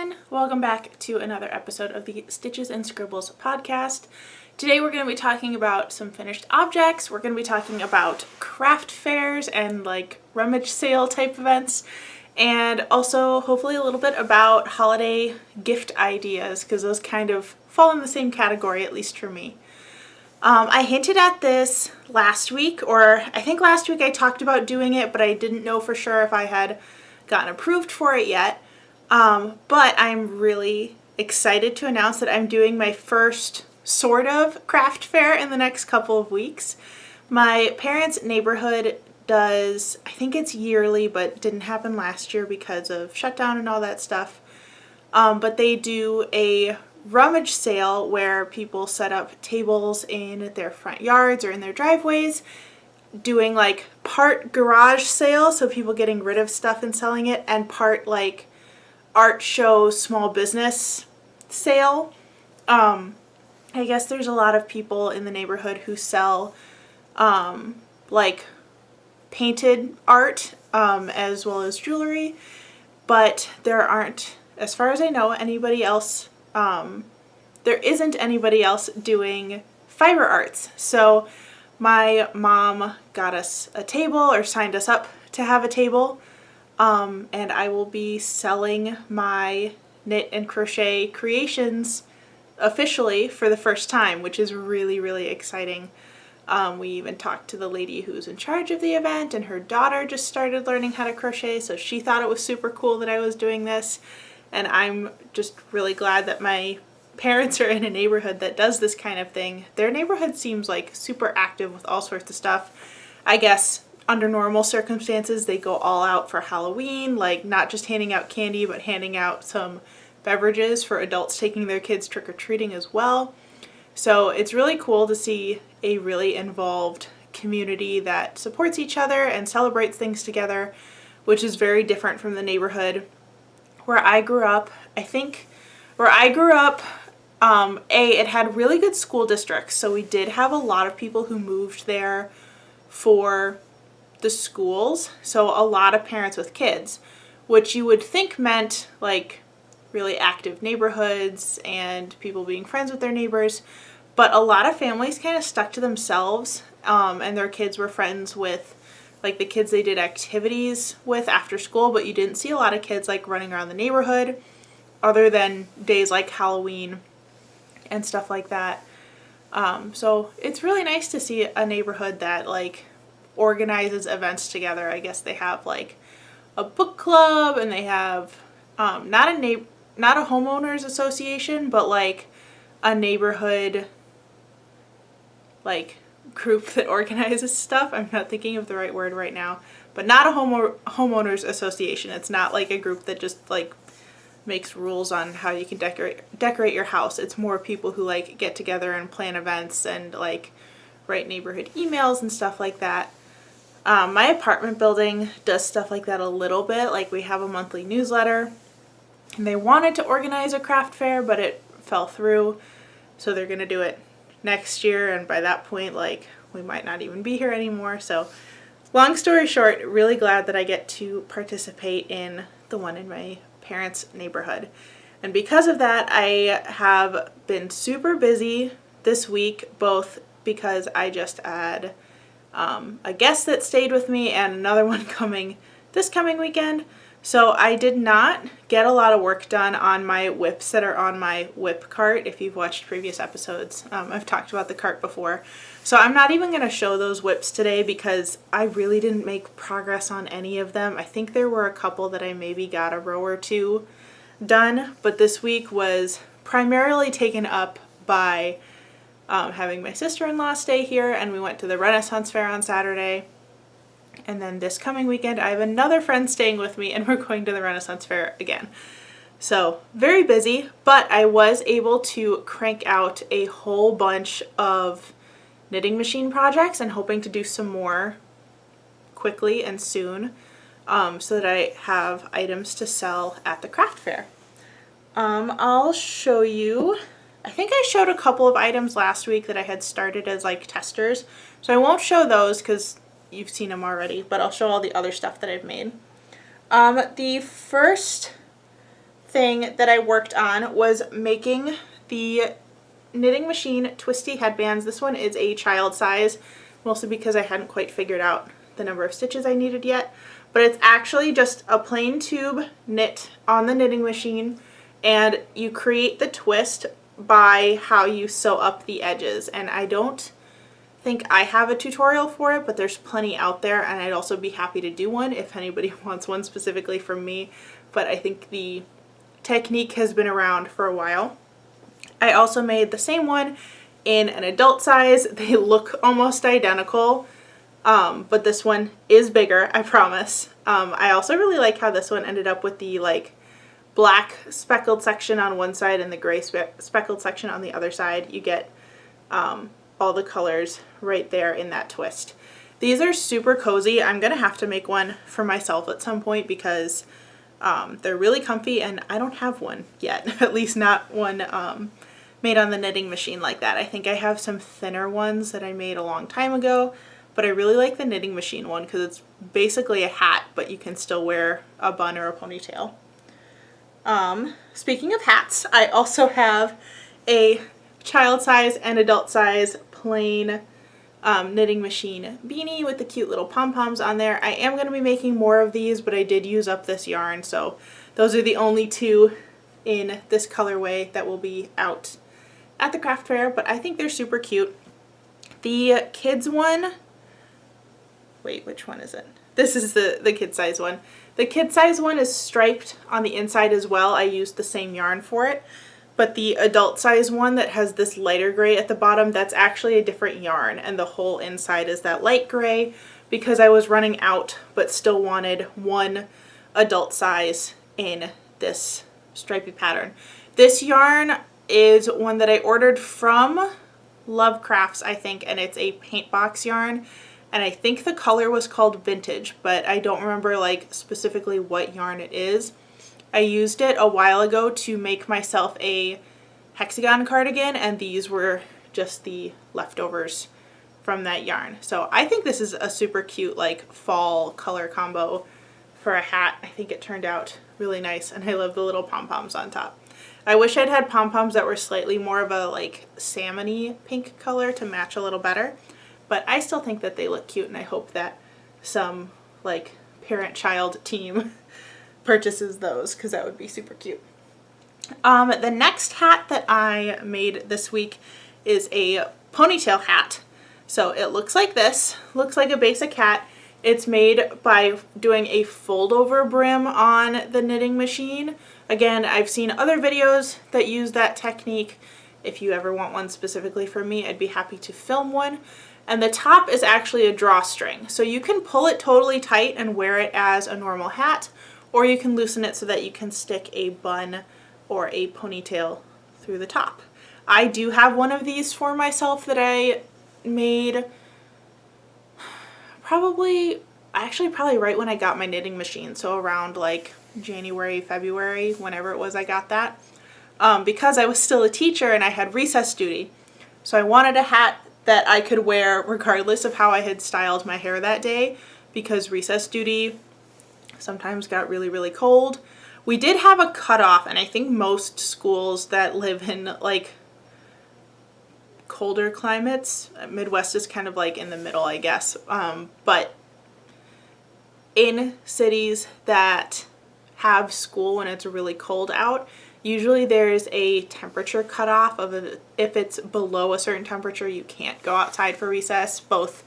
everyone! Welcome back to another episode of the Stitches and Scribbles podcast. Today we're going to be talking about some finished objects. We're going to be talking about craft fairs and like rummage sale type events, and also hopefully a little bit about holiday gift ideas because those kind of fall in the same category, at least for me. I hinted at this last week, or I think last week I talked about doing it, but I didn't know for sure if I had gotten approved for it yet. But I'm really excited to announce that I'm doing my first sort of craft fair in the next couple of weeks. My parents' neighborhood does, I think it's yearly, but didn't happen last year because of shutdown and all that stuff. But they do a rummage sale where people set up tables in their front yards or in their driveways, doing like part garage sale, so people getting rid of stuff and selling it, and part like art show small business sale. I guess there's a lot of people in the neighborhood who sell like painted art as well as jewelry, but there aren't, as far as I know, anybody else, there isn't anybody else doing fiber arts. So my mom got us a table, or signed us up to have a table, and I will be selling my knit and crochet creations officially for the first time, which is really, really exciting. We even talked to the lady who's in charge of the event, and her daughter just started learning how to crochet, so she thought it was super cool that I was doing this, and I'm just really glad that my parents are in a neighborhood that does this kind of thing. Their neighborhood seems like super active with all sorts of stuff. I guess under normal circumstances they go all out for Halloween, like not just handing out candy but handing out some beverages for adults taking their kids trick-or-treating as well. So it's really cool to see a really involved community that supports each other and celebrates things together, which is very different from the neighborhood where I grew up. I think where I grew up, it had really good school districts, so we did have a lot of people who moved there for the schools, so a lot of parents with kids, which you would think meant like really active neighborhoods and people being friends with their neighbors, but a lot of families kind of stuck to themselves, and their kids were friends with like the kids they did activities with after school, but you didn't see a lot of kids like running around the neighborhood other than days like Halloween and stuff like that. So it's really nice to see a neighborhood that like organizes events together. I guess they have like a book club, and they have not a homeowners association, but like a neighborhood like group that organizes stuff. I'm not thinking of the right word right now, but not a homeowners association. It's not like a group that just like makes rules on how you can decorate your house. It's more people who like get together and plan events and like write neighborhood emails and stuff like that. My apartment building does stuff like that a little bit. Like we have a monthly newsletter, and they wanted to organize a craft fair, but it fell through, so they're gonna do it next year, and by that point like we might not even be here anymore. So long story short, really glad that I get to participate in the one in my parents' neighborhood. And because of that, I have been super busy this week, both because I just had a guest that stayed with me and another one coming this coming weekend. So I did not get a lot of work done on my whips that are on my whip cart. If you've watched previous episodes, I've talked about the cart before. So I'm not even going to show those whips today because I really didn't make progress on any of them. I think there were a couple that I maybe got a row or two done, but this week was primarily taken up by having my sister-in-law stay here, and we went to the Renaissance Fair on Saturday. And then this coming weekend, I have another friend staying with me, and we're going to the Renaissance Fair again. So very busy, but I was able to crank out a whole bunch of knitting machine projects, and hoping to do some more quickly and soon, so that I have items to sell at the craft fair. I'll show you, I think I showed a couple of items last week that I had started as like testers, so I won't show those because you've seen them already, but I'll show all the other stuff that I've made. The first thing that I worked on was making the knitting machine twisty headbands. This one is a child size, mostly because I hadn't quite figured out the number of stitches I needed yet. But it's actually just a plain tube knit on the knitting machine, and you create the twist by how you sew up the edges. And I don't think I have a tutorial for it, but there's plenty out there, and I'd also be happy to do one if anybody wants one specifically from me. But I think the technique has been around for a while. I also made the same one in an adult size. They look almost identical, but this one is bigger, I promise. I also really like how this one ended up with the like black speckled section on one side and the gray speckled section on the other side. You get all the colors right there in that twist. These are super cozy. I'm gonna have to make one for myself at some point because they're really comfy, and I don't have one yet, at least not one made on the knitting machine like that. I think I have some thinner ones that I made a long time ago, but I really like the knitting machine one because it's basically a hat, but you can still wear a bun or a ponytail. Speaking of hats, I also have a child size and adult size plain knitting machine beanie with the cute little pom-poms on there. I am going to be making more of these, but I did use up this yarn, so those are the only two in this colorway that will be out at the craft fair, but I think they're super cute. The kids one, wait, which one is it? This is the kid size one. The kid size one is striped on the inside as well. I used the same yarn for it. But the adult size one that has this lighter gray at the bottom, that's actually a different yarn, and the whole inside is that light gray because I was running out but still wanted one adult size in this stripy pattern. This yarn is one that I ordered from Love Crafts, I think, and it's a paint box yarn, and I think the color was called Vintage, but I don't remember like specifically what yarn it is. I used it a while ago to make myself a hexagon cardigan, and these were just the leftovers from that yarn. So I think this is a super cute like fall color combo for a hat. I think it turned out really nice, and I love the little pom-poms on top. I wish I'd had pom-poms that were slightly more of a like salmon-y pink color to match a little better, but I still think that they look cute, and I hope that some like parent-child team purchases those because that would be super cute. The next hat that I made this week is a ponytail hat. So it looks like this, looks like a basic hat. It's made by doing a fold over brim on the knitting machine. Again, I've seen other videos that use that technique. If you ever want one specifically for me, I'd be happy to film one. And the top is actually a drawstring. So you can pull it totally tight and wear it as a normal hat, or you can loosen it so that you can stick a bun or a ponytail through the top. I do have one of these for myself that I made probably right when I got my knitting machine, so around like January, February, whenever it was I got that, because I was still a teacher and I had recess duty. So I wanted a hat that I could wear regardless of how I had styled my hair that day, because recess duty sometimes got really, really cold. We did have a cutoff, and I think most schools that live in like colder climates, Midwest is kind of like in the middle, I guess, but in cities that have school when it's really cold out, usually there's a temperature cutoff of if it's below a certain temperature, you can't go outside for recess, both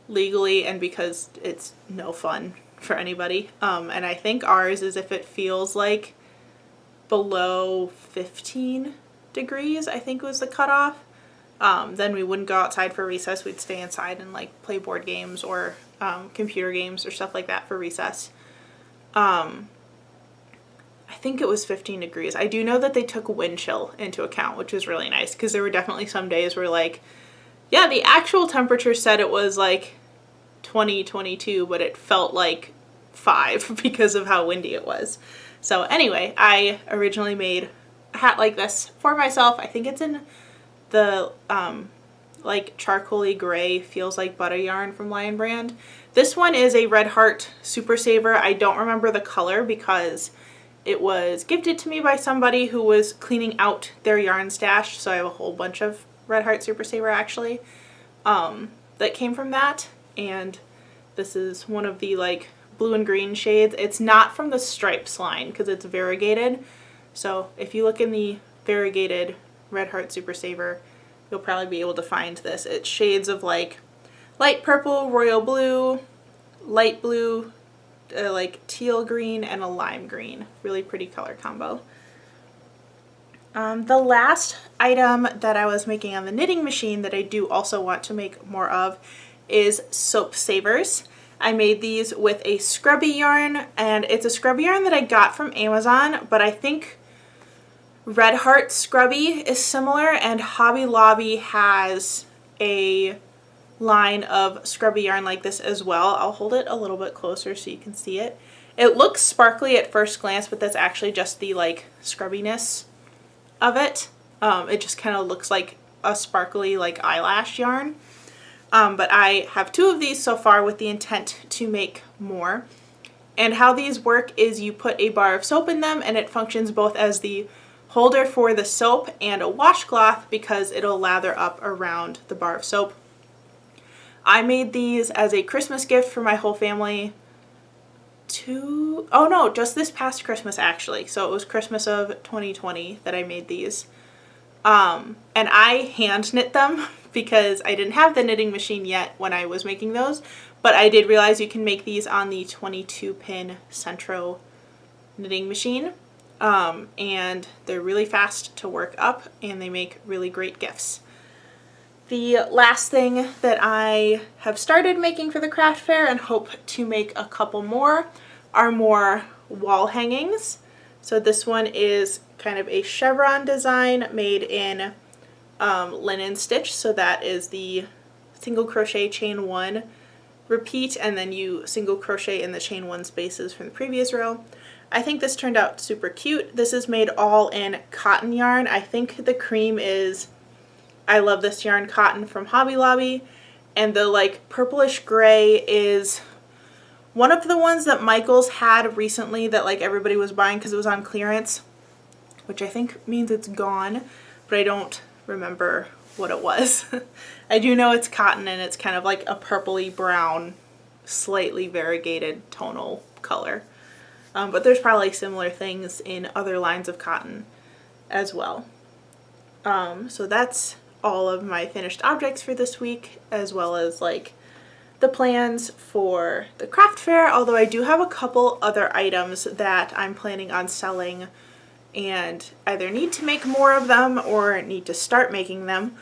legally and because it's no fun for anybody. And I think ours is if it feels like below 15 degrees, I think was the cutoff, then we wouldn't go outside for recess. We'd stay inside and like play board games or computer games or stuff like that for recess. I think it was 15 degrees. I do know that they took wind chill into account, which was really nice, because there were definitely some days where like, yeah, the actual temperature said it was like 20, 22, but it felt like 5 because of how windy it was. So anyway, I originally made a hat like this for myself. I think it's in the like charcoaly gray Feels Like Butter yarn from Lion Brand. This one is a Red Heart Super Saver. I don't remember the color because It was gifted to me by somebody who was cleaning out their yarn stash, so I have a whole bunch of Red Heart Super Saver actually that came from that. And this is one of the like blue and green shades. It's not from the stripes line because it's variegated. So if you look in the variegated Red Heart Super Saver, you'll probably be able to find this. It's shades of like light purple, royal blue, light blue, like teal green, and a lime green. Really pretty color combo. The last item that I was making on the knitting machine that I do also want to make more of is soap savers. I made these with a scrubby yarn, and it's a scrubby yarn that I got from Amazon, but I think Red Heart Scrubby is similar, and Hobby Lobby has a line of scrubby yarn like this as well. I'll hold it a little bit closer so you can see it. It looks sparkly at first glance, but that's actually just the like scrubbiness of it. It just kind of looks like a sparkly like eyelash yarn. But I have 2 of these so far with the intent to make more. And how these work is you put a bar of soap in them, and it functions both as the holder for the soap and a washcloth because it'll lather up around the bar of soap. I made these as a Christmas gift for my whole family just this past Christmas actually. So it was Christmas of 2020 that I made these. And I hand knit them because I didn't have the knitting machine yet when I was making those, but I did realize you can make these on the 22 pin Centro knitting machine. And they're really fast to work up, and they make really great gifts. The last thing that I have started making for the craft fair and hope to make a couple more are more wall hangings. So this one is kind of a chevron design made in linen stitch. So that is the single crochet chain 1, repeat, and then you single crochet in the chain 1 spaces from the previous row. I think this turned out super cute. This is made all in cotton yarn. I think the cream is I Love This Yarn Cotton from Hobby Lobby, and the like purplish gray is one of the ones that Michaels had recently that like everybody was buying because it was on clearance, which I think means it's gone, but I don't remember what it was. I do know it's cotton, and it's kind of like a purpley brown, slightly variegated tonal color. But there's probably similar things in other lines of cotton as well. So that's all of my finished objects for this week, as well as like the plans for the craft fair, although I do have a couple other items that I'm planning on selling and either need to make more of them or need to start making them.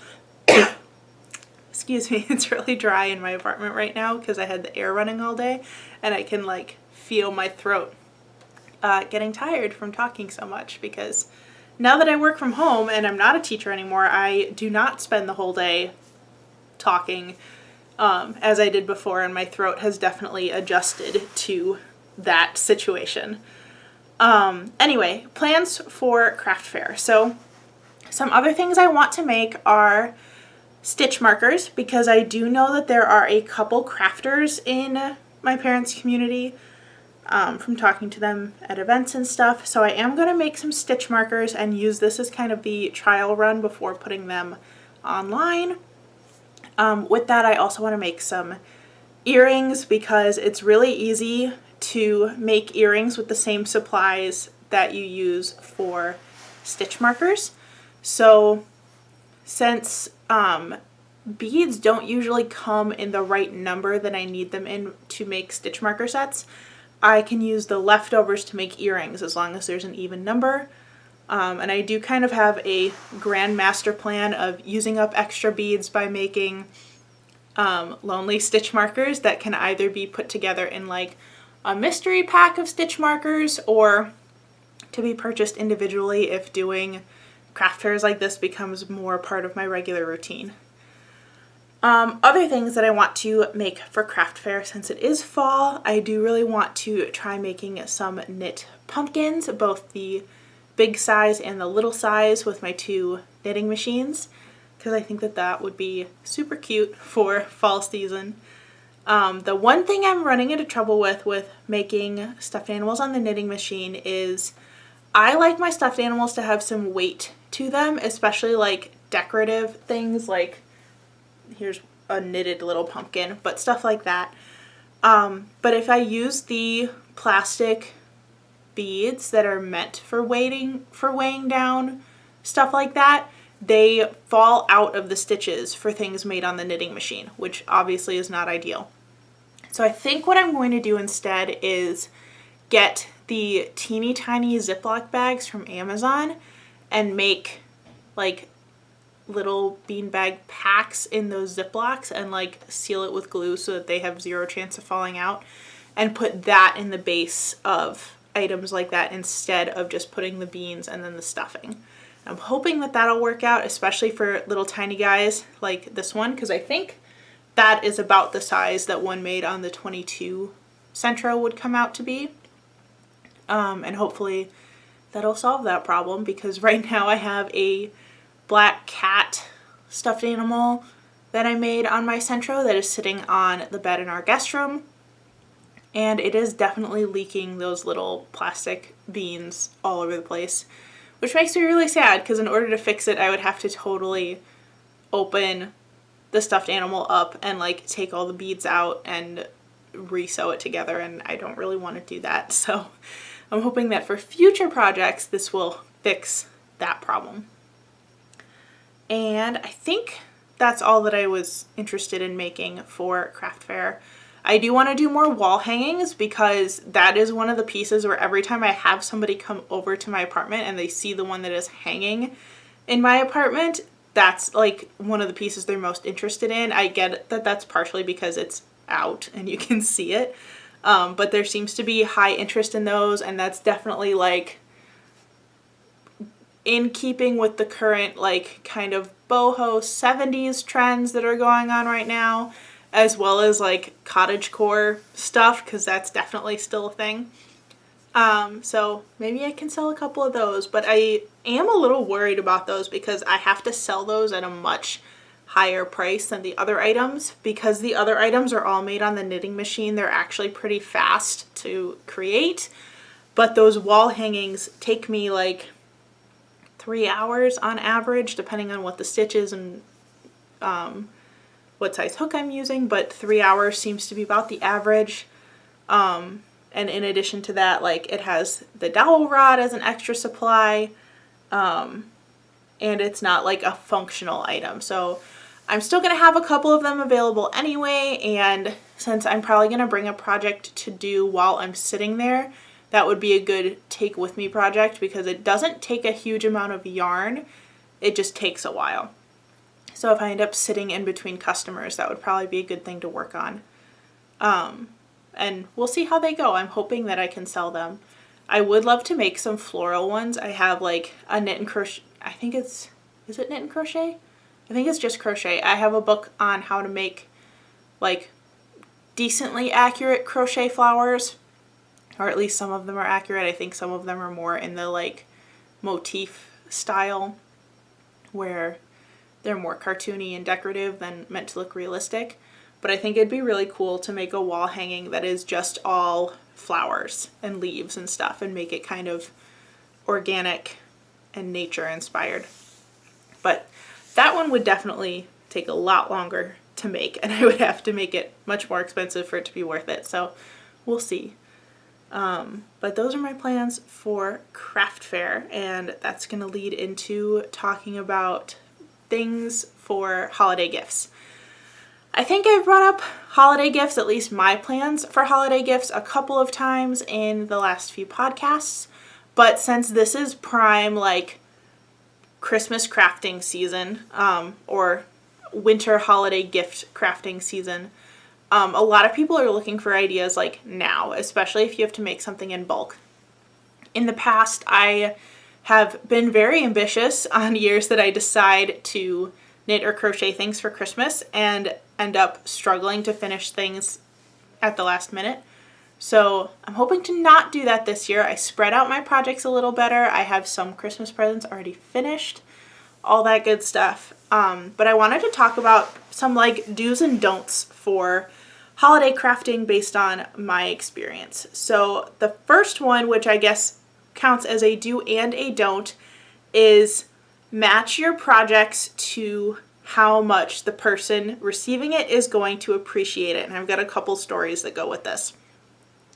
Excuse me, it's really dry in my apartment right now because I had the air running all day, and I can like feel my throat getting tired from talking so much, because now that I work from home and I'm not a teacher anymore, I do not spend the whole day talking as I did before, and my throat has definitely adjusted to that situation. Anyway, plans for craft fair. So some other things I want to make are stitch markers, because I do know that there are a couple crafters in my parents' community from talking to them at events and stuff. So I am going to make some stitch markers and use this as kind of the trial run before putting them online. With that, I also want to make some earrings, because it's really easy to make earrings with the same supplies that you use for stitch markers. So since beads don't usually come in the right number that I need them in to make stitch marker sets, I can use the leftovers to make earrings as long as there's an even number. And I do kind of have a grand master plan of using up extra beads by making lonely stitch markers that can either be put together in like a mystery pack of stitch markers or to be purchased individually if doing craft fairs like this becomes more part of my regular routine. Other things that I want to make for craft fair, since it is fall, I do really want to try making some knit pumpkins, both the big size and the little size, with my 2 knitting machines, because I think that that would be super cute for fall season. The one thing I'm running into trouble with making stuffed animals on the knitting machine is I like my stuffed animals to have some weight to them, especially like decorative things, like here's a knitted little pumpkin, but stuff like that. But if I use the plastic beads that are meant for weighing down stuff like that, they fall out of the stitches for things made on the knitting machine, which obviously is not ideal. So I think what I'm going to do instead is get the teeny tiny Ziploc bags from Amazon and make like little beanbag packs in those Ziplocs and like seal it with glue so that they have zero chance of falling out, and put that in the base of items like that instead of just putting the beans and then the stuffing. I'm hoping that that'll work out, especially for little tiny guys like this one, because I think that is about the size that one made on the 22 Centro would come out to be. And hopefully that'll solve that problem, because right now I have a black cat stuffed animal that I made on my Centro that is sitting on the bed in our guest room, and it is definitely leaking those little plastic beans all over the place, which makes me really sad, because in order to fix it I would have to totally open the stuffed animal up and like take all the beads out and re-sew it together, and I don't really want to do that. So I'm hoping that for future projects this will fix that problem. And I think that's all that I was interested in making for craft fair. I do want to do more wall hangings, because that is one of the pieces where every time I have somebody come over to my apartment and they see the one that is hanging in my apartment, that's like one of the pieces they're most interested in. I get that that's partially because it's out and you can see it, but there seems to be high interest in those, and that's definitely like in keeping with the current like kind of boho 70s trends that are going on right now, as well as like cottagecore stuff, because that's definitely still a thing. So maybe I can sell a couple of those, but I am a little worried about those because I have to sell those at a much higher price than the other items, because the other items are all made on the knitting machine. They're actually pretty fast to create, but those wall hangings take me like 3 hours on average, depending on what the stitch is and what size hook I'm using, but 3 hours seems to be about the average. And in addition to that, like it has the dowel rod as an extra supply, and it's not like a functional item. So I'm still going to have a couple of them available anyway, and since I'm probably going to bring a project to do while I'm sitting there, that would be a good take with me project, because it doesn't take a huge amount of yarn, it just takes a while. So if I end up sitting in between customers, that would probably be a good thing to work on. And we'll see how they go. I'm hoping that I can sell them. I would love to make some floral ones. I have like a knit and crochet, is it knit and crochet? I think it's just crochet. I have a book on how to make like decently accurate crochet flowers, or at least some of them are accurate. I think some of them are more in the like motif style, where they're more cartoony and decorative than meant to look realistic. But I think it'd be really cool to make a wall hanging that is just all flowers and leaves and stuff, and make it kind of organic and nature inspired. But that one would definitely take a lot longer to make, and I would have to make it much more expensive for it to be worth it. So we'll see. But those are my plans for craft fair, and that's going to lead into talking about things for holiday gifts. I think I've brought up holiday gifts, at least my plans for holiday gifts, a couple of times in the last few podcasts, but since this is prime like Christmas crafting season, or winter holiday gift crafting season, a lot of people are looking for ideas like now, especially if you have to make something in bulk. In the past, I have been very ambitious on years that I decide to knit or crochet things for Christmas and end up struggling to finish things at the last minute. So I'm hoping to not do that this year. I spread out my projects a little better. I have some Christmas presents already finished, all that good stuff. But I wanted to talk about some like do's and don'ts for holiday crafting based on my experience. So the first one, which I guess counts as a do and a don't is match your projects to how much the person receiving it is going to appreciate it. And I've got a couple stories that go with this.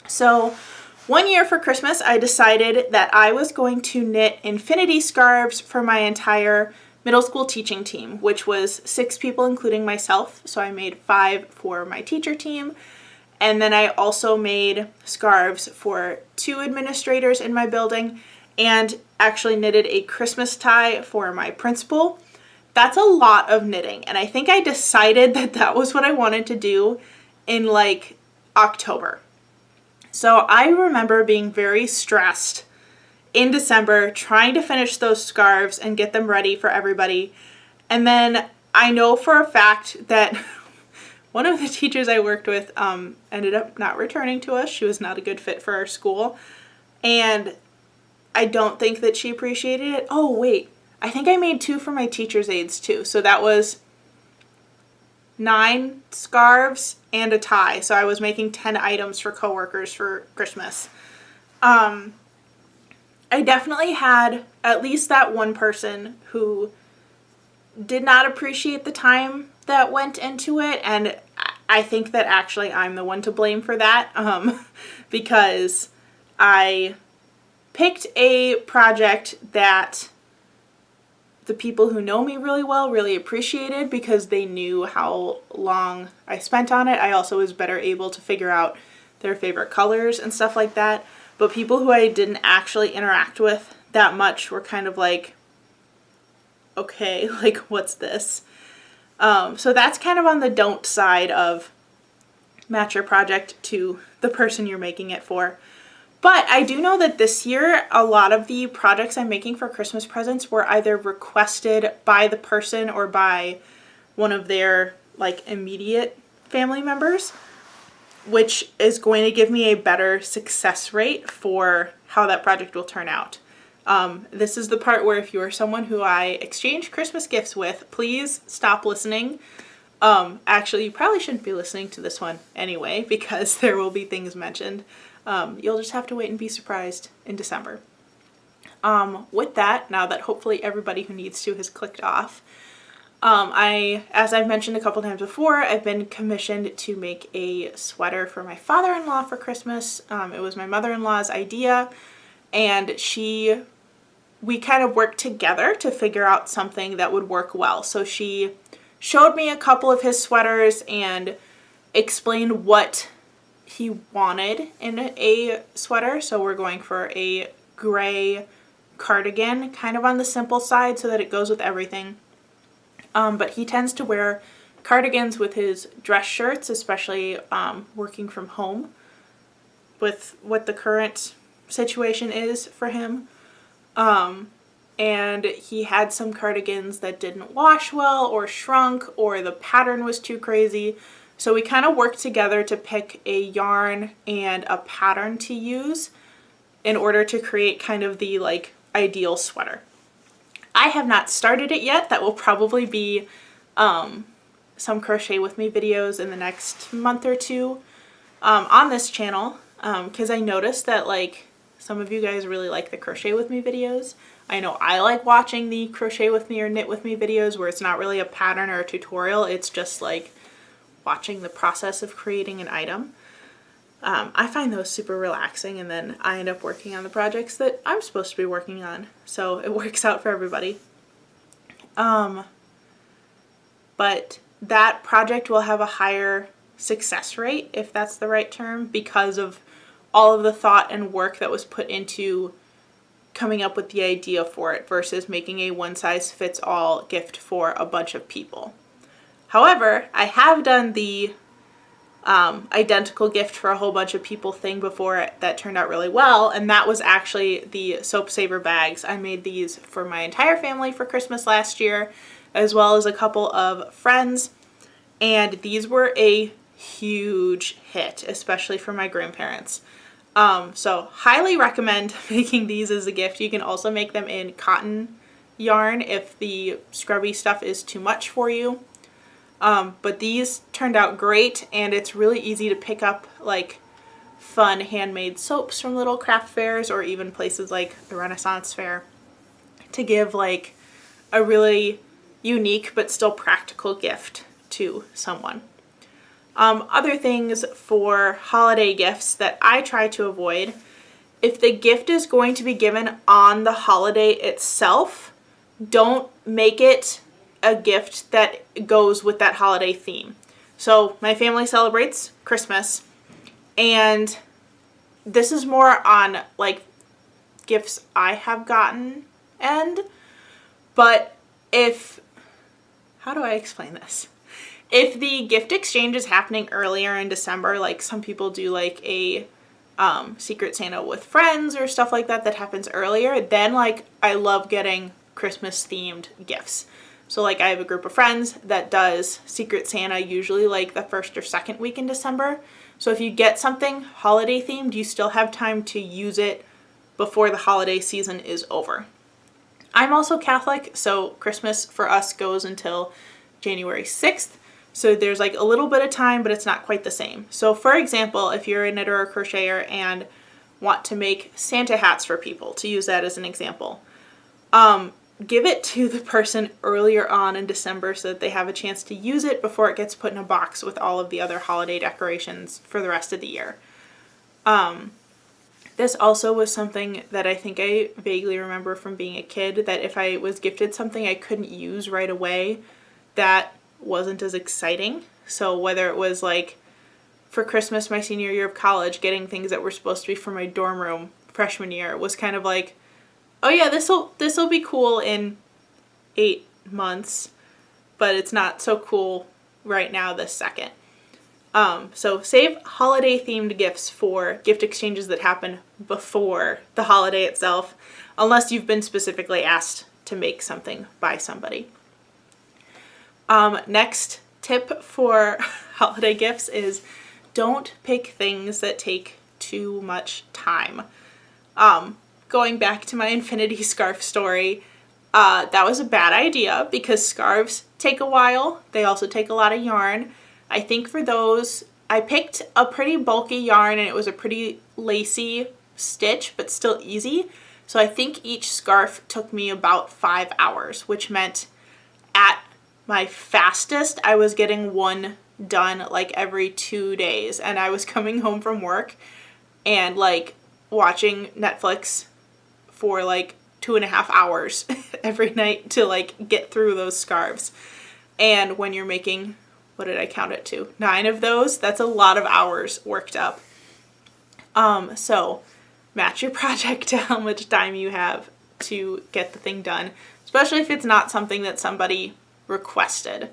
So one year for Christmas, I decided that I was going to knit infinity scarves for my entire middle school teaching team, which was 6 people, including myself. So I made 5 for my teacher team. And then I also made scarves for 2 administrators in my building and actually knitted a Christmas tie for my principal. That's a lot of knitting. And I think I decided that that was what I wanted to do in like October. So I remember being very stressed in December trying to finish those scarves and get them ready for everybody. And then I know for a fact that one of the teachers I worked with ended up not returning to us. She was not a good fit for our school. And I don't think that she appreciated it. Oh, wait. I think I made 2 for my teacher's aides too. So that was 9 scarves and a tie. So I was making 10 items for coworkers for Christmas. I definitely had at least that one person who did not appreciate the time that went into it, and I think that actually I'm the one to blame for that, because I picked a project that the people who know me really well really appreciated because they knew how long I spent on it. I also was better able to figure out their favorite colors and stuff like that. But people who I didn't actually interact with that much were kind of like, okay, like, what's this? So that's kind of on the don't side of match your project to the person you're making it for. But I do know that this year, a lot of the projects I'm making for Christmas presents were either requested by the person or by one of their, like, immediate family members, which is going to give me a better success rate for how that project will turn out. This is the part where if you are someone who I exchange Christmas gifts with, please stop listening. Actually, you probably shouldn't be listening to this one anyway, because there will be things mentioned. You'll just have to wait and be surprised in December. With that, now that hopefully everybody who needs to has clicked off, as I've mentioned a couple times before, I've been commissioned to make a sweater for my father-in-law for Christmas. It was my mother-in-law's idea, and we kind of worked together to figure out something that would work well. So she showed me a couple of his sweaters and explained what he wanted in a sweater. So we're going for a gray cardigan, kind of on the simple side so that it goes with everything. But he tends to wear cardigans with his dress shirts, especially working from home with what the current situation is for him. And he had some cardigans that didn't wash well or shrunk or the pattern was too crazy. So we kind of worked together to pick a yarn and a pattern to use in order to create kind of the like ideal sweater. I have not started it yet. That will probably be some crochet with me videos in the next month or two on this channel, because I noticed that like some of you guys really like the crochet with me videos. I know I like watching the crochet with me or knit with me videos where it's not really a pattern or a tutorial. It's just like watching the process of creating an item. I find those super relaxing, and then I end up working on the projects that I'm supposed to be working on. So it works out for everybody. But that project will have a higher success rate, if that's the right term, because of all of the thought and work that was put into coming up with the idea for it versus making a one-size-fits-all gift for a bunch of people. However, I have done the identical gift for a whole bunch of people thing before that turned out really well, and that was actually the soap saver bags. I made these for my entire family for Christmas last year, as well as a couple of friends, and these were a huge hit, especially for my grandparents. So highly recommend making these as a gift. You can also make them in cotton yarn if the scrubby stuff is too much for you. But these turned out great, and it's really easy to pick up like fun handmade soaps from little craft fairs or even places like the Renaissance Fair to give like a really unique but still practical gift to someone. Other things for holiday gifts that I try to avoid: if the gift is going to be given on the holiday itself, don't make it a gift that goes with that holiday theme. So my family celebrates Christmas, and this is more on like gifts I have gotten but how do I explain this? If the gift exchange is happening earlier in December, like some people do like a Secret Santa with friends or stuff like that happens earlier, then like I love getting Christmas themed gifts. So like I have a group of friends that does Secret Santa usually like the first or second week in December. So if you get something holiday themed, you still have time to use it before the holiday season is over. I'm also Catholic, so Christmas for us goes until January 6th. So there's like a little bit of time, but it's not quite the same. So for example, if you're a knitter or crocheter and want to make Santa hats for people, to use that as an example, give it to the person earlier on in December so that they have a chance to use it before it gets put in a box with all of the other holiday decorations for the rest of the year. This also was something that I think I vaguely remember from being a kid, that if I was gifted something I couldn't use right away, that wasn't as exciting. So whether it was like for Christmas my senior year of college, getting things that were supposed to be for my dorm room freshman year was kind of like, oh yeah, this'll be cool in 8 months, but it's not so cool right now this second. So save holiday themed gifts for gift exchanges that happen before the holiday itself, unless you've been specifically asked to make something by somebody. Next tip for holiday gifts is don't pick things that take too much time. Going back to my infinity scarf story, that was a bad idea because scarves take a while. They also take a lot of yarn. I think for those, I picked a pretty bulky yarn and it was a pretty lacy stitch, but still easy. So I think each scarf took me about 5 hours, which meant at my fastest, I was getting one done like every 2 days. And I was coming home from work and like watching Netflix for like 2.5 hours every night to like get through those scarves. And when you're making, what did I count it to? 9 of those, that's a lot of hours worked up. So match your project to how much time you have to get the thing done, especially if it's not something that somebody requested.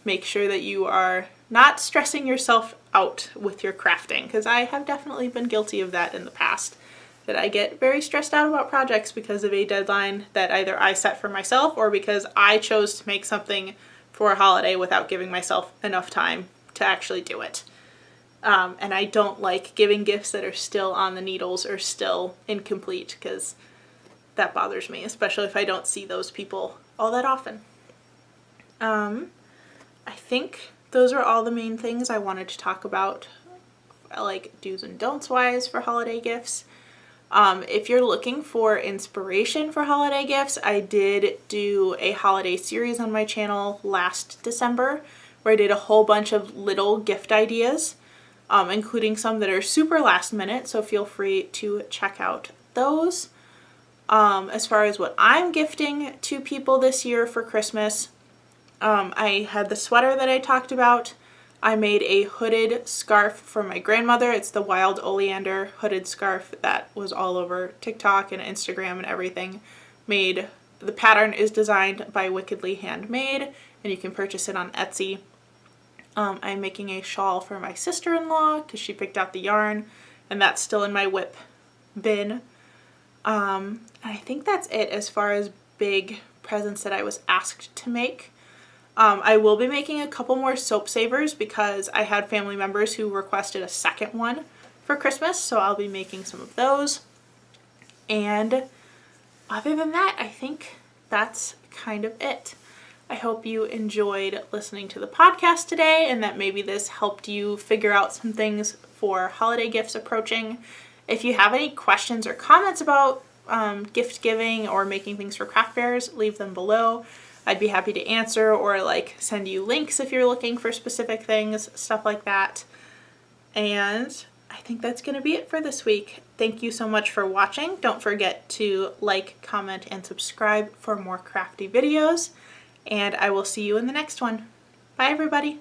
Make sure that you are not stressing yourself out with your crafting, because I have definitely been guilty of that in the past, that I get very stressed out about projects because of a deadline that either I set for myself or because I chose to make something for a holiday without giving myself enough time to actually do it. And I don't like giving gifts that are still on the needles or still incomplete, because that bothers me, especially if I don't see those people all that often. I think those are all the main things I wanted to talk about, like do's and don'ts wise for holiday gifts. If you're looking for inspiration for holiday gifts, I did do a holiday series on my channel last December where I did a whole bunch of little gift ideas, including some that are super last minute, so feel free to check out those. As far as what I'm gifting to people this year for Christmas, I had the sweater that I talked about. I made a hooded scarf for my grandmother. It's the wild oleander hooded scarf that was all over TikTok and Instagram and everything. The pattern is designed by Wickedly Handmade, and you can purchase it on Etsy. I'm making a shawl for my sister-in-law because she picked out the yarn, and that's still in my whip bin. I think that's it as far as big presents that I was asked to make. I will be making a couple more soap savers because I had family members who requested a second one for Christmas, so I'll be making some of those. And other than that, I think that's kind of it. I hope you enjoyed listening to the podcast today and that maybe this helped you figure out some things for holiday gifts approaching. If you have any questions or comments about gift giving or making things for craft fairs, leave them below. I'd be happy to answer or send you links if you're looking for specific things, stuff like that. And I think that's going to be it for this week. Thank you so much for watching. Don't forget to like, comment, and subscribe for more crafty videos. And I will see you in the next one. Bye, everybody.